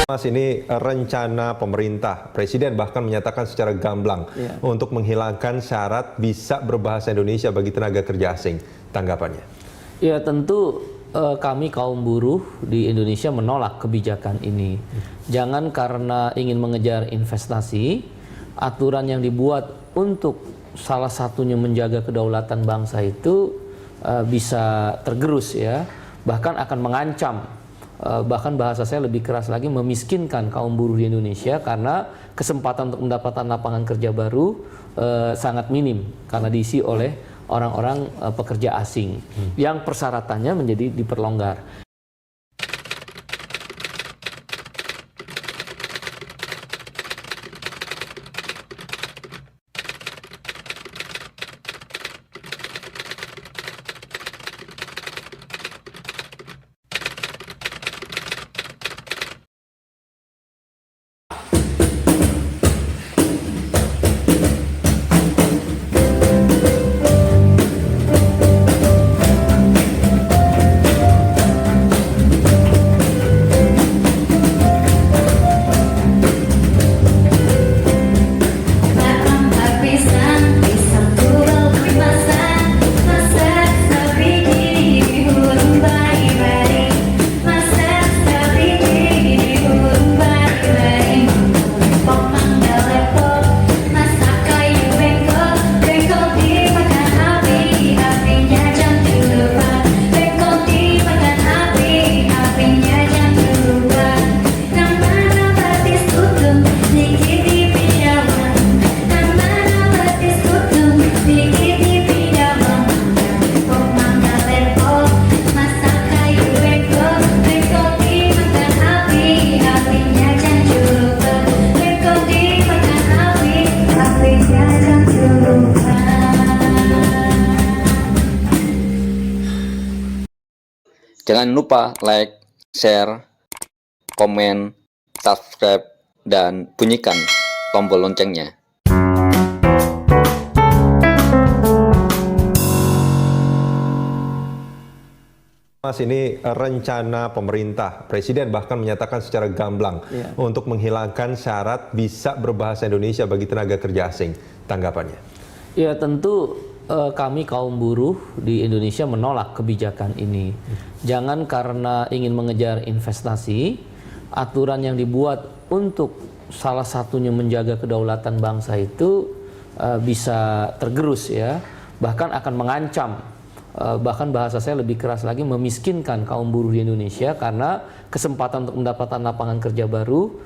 Mas, ini rencana pemerintah, Presiden bahkan menyatakan secara gamblang untuk menghilangkan syarat bisa berbahasa Indonesia bagi tenaga kerja asing. Tanggapannya? Ya tentu kami kaum buruh di Indonesia menolak kebijakan ini. Jangan karena ingin mengejar investasi, aturan yang dibuat untuk salah satunya menjaga kedaulatan bangsa itu bisa tergerus ya, bahkan akan mengancam. Bahkan bahasa saya lebih keras lagi, memiskinkan kaum buruh di Indonesia karena kesempatan untuk mendapatkan lapangan kerja baru sangat minim karena diisi oleh orang-orang pekerja asing yang persyaratannya menjadi diperlonggar. Jangan lupa like, share, komen, subscribe, dan bunyikan tombol loncengnya. Mas, ini rencana pemerintah, Presiden bahkan menyatakan secara gamblang untuk menghilangkan syarat bisa berbahasa Indonesia bagi tenaga kerja asing. Tanggapannya? Ya tentu kami kaum buruh di Indonesia menolak kebijakan ini. Jangan karena ingin mengejar investasi, aturan yang dibuat untuk salah satunya menjaga kedaulatan bangsa itu bisa tergerus ya, bahkan akan mengancam. Bahkan bahasa saya lebih keras lagi, memiskinkan kaum buruh di Indonesia karena kesempatan untuk mendapatkan lapangan kerja baru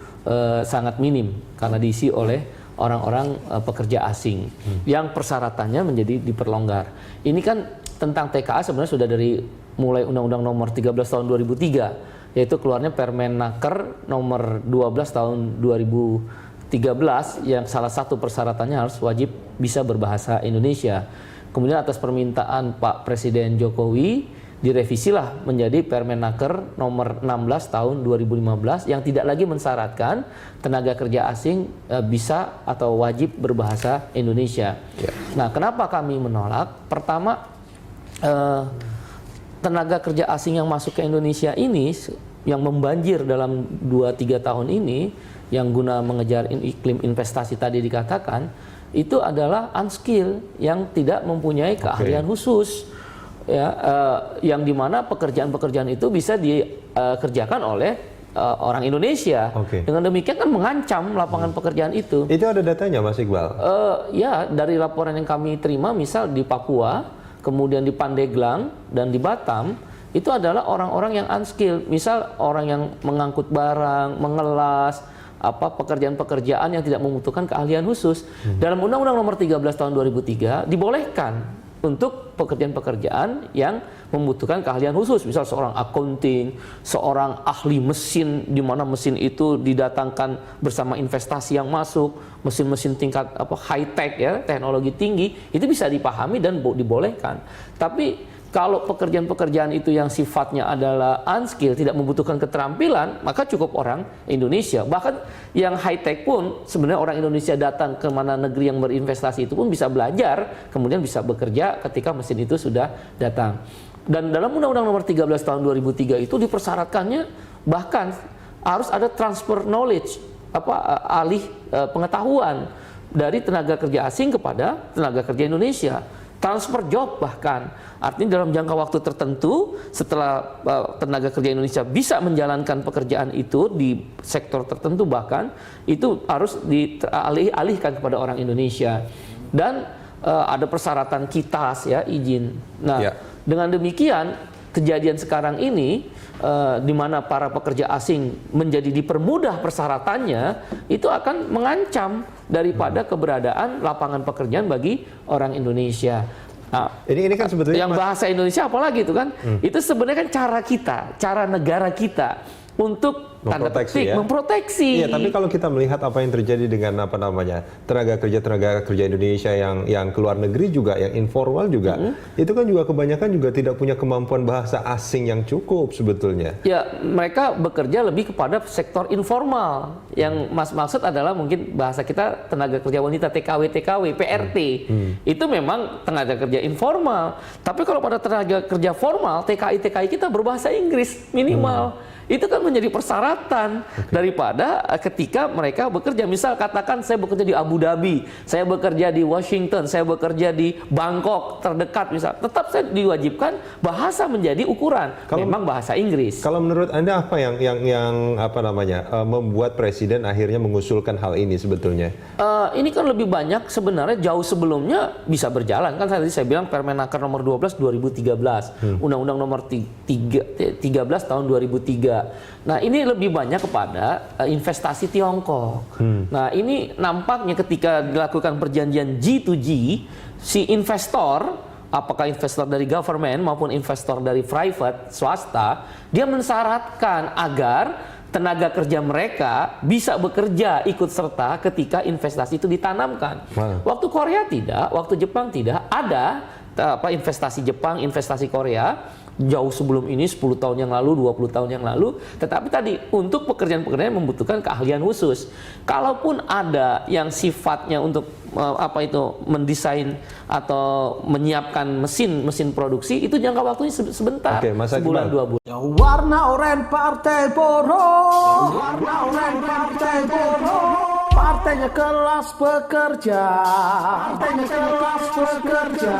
sangat minim karena diisi oleh orang-orang pekerja asing yang persyaratannya menjadi diperlonggar. Ini kan tentang TKA sebenarnya sudah dari mulai Undang-Undang Nomor 13 Tahun 2003, yaitu keluarnya Permenaker Nomor 12 Tahun 2013 yang salah satu persyaratannya harus wajib bisa berbahasa Indonesia. Kemudian atas permintaan Pak Presiden Jokowi direvisilah menjadi Permenaker Nomor 16 Tahun 2015 yang tidak lagi mensyaratkan tenaga kerja asing bisa atau wajib berbahasa Indonesia. Nah, kenapa kami menolak? Pertama, tenaga kerja asing yang masuk ke Indonesia ini yang membanjir dalam 2-3 tahun ini yang guna mengejar iklim investasi tadi dikatakan, itu adalah unskilled yang tidak mempunyai keahlian khusus. Ya, yang dimana pekerjaan-pekerjaan itu bisa dikerjakan oleh orang Indonesia. Dengan demikian kan mengancam lapangan pekerjaan itu. Itu ada datanya, Mas Iqbal? Ya, dari laporan yang kami terima, misal di Papua, kemudian di Pandeglang dan di Batam, itu adalah orang-orang yang unskilled. Misal orang yang mengangkut barang, mengelas, pekerjaan-pekerjaan yang tidak membutuhkan keahlian khusus. Dalam Undang-Undang Nomor 13 Tahun 2003 dibolehkan untuk pekerjaan-pekerjaan yang membutuhkan keahlian khusus, misal seorang accounting, seorang ahli mesin, di mana mesin itu didatangkan bersama investasi yang masuk, mesin-mesin tingkat high tech ya, teknologi tinggi, itu bisa dipahami dan dibolehkan. Tapi kalau pekerjaan-pekerjaan itu yang sifatnya adalah unskilled, tidak membutuhkan keterampilan, maka cukup orang Indonesia. Bahkan yang high-tech pun, sebenarnya orang Indonesia datang ke mana negeri yang berinvestasi itu pun bisa belajar, kemudian bisa bekerja ketika mesin itu sudah datang. Dan dalam Undang-Undang Nomor 13 Tahun 2003 itu dipersyaratkannya bahkan harus ada transfer knowledge, alih pengetahuan dari tenaga kerja asing kepada tenaga kerja Indonesia. Transfer job bahkan, artinya dalam jangka waktu tertentu setelah tenaga kerja Indonesia bisa menjalankan pekerjaan itu di sektor tertentu, bahkan itu harus dialihkan kepada orang Indonesia. Dan ada persyaratan KITAS ya, izin. Nah, dengan demikian kejadian sekarang ini di mana para pekerja asing menjadi dipermudah persyaratannya, itu akan mengancam daripada keberadaan lapangan pekerjaan bagi orang Indonesia. Nah, ini kan sebetulnya yang bahasa Indonesia apalagi itu kan, itu sebenarnya kan cara kita, cara negara kita untuk memproteksi. Iya, tapi kalau kita melihat apa yang terjadi dengan tenaga kerja Indonesia yang keluar negeri juga, yang informal juga, itu kan juga kebanyakan juga tidak punya kemampuan bahasa asing yang cukup sebetulnya. Ya, mereka bekerja lebih kepada sektor informal. Yang Mas maksud adalah mungkin bahasa kita tenaga kerja wanita, TKW, PRT. Itu memang tenaga kerja informal. Tapi kalau pada tenaga kerja formal, TKI kita berbahasa Inggris minimal. Itu kan menjadi persyaratan daripada ketika mereka bekerja. Misal katakan saya bekerja di Abu Dhabi, saya bekerja di Washington, saya bekerja di Bangkok terdekat misal, tetap saya diwajibkan bahasa menjadi ukuran. Memang bahasa Inggris. Kalau menurut Anda apa yang membuat Presiden akhirnya mengusulkan hal ini sebetulnya? Ini kan lebih banyak sebenarnya jauh sebelumnya bisa berjalan. Kan tadi saya bilang Permenaker nomor 12 2013, Undang-Undang nomor 13 tahun 2003. Nah, ini lebih banyak kepada investasi Tiongkok. Nah, ini nampaknya ketika dilakukan perjanjian G2G, si investor, apakah investor dari government maupun investor dari private, swasta, dia mensyaratkan agar tenaga kerja mereka bisa bekerja ikut serta ketika investasi itu ditanamkan. Waktu Korea tidak, waktu Jepang tidak, ada investasi Jepang, investasi Korea jauh sebelum ini, 10 tahun yang lalu, 20 tahun yang lalu. Tetapi tadi untuk pekerjaan-pekerjaan yang membutuhkan keahlian khusus. Kalaupun ada yang sifatnya untuk mendesain atau menyiapkan mesin produksi, itu jangka waktunya sebentar, sebulan 2 bulan. Warna oranye Partai Buruh, warna oranye Partai Buruh, partainya kelas pekerja, partainya kelas pekerja.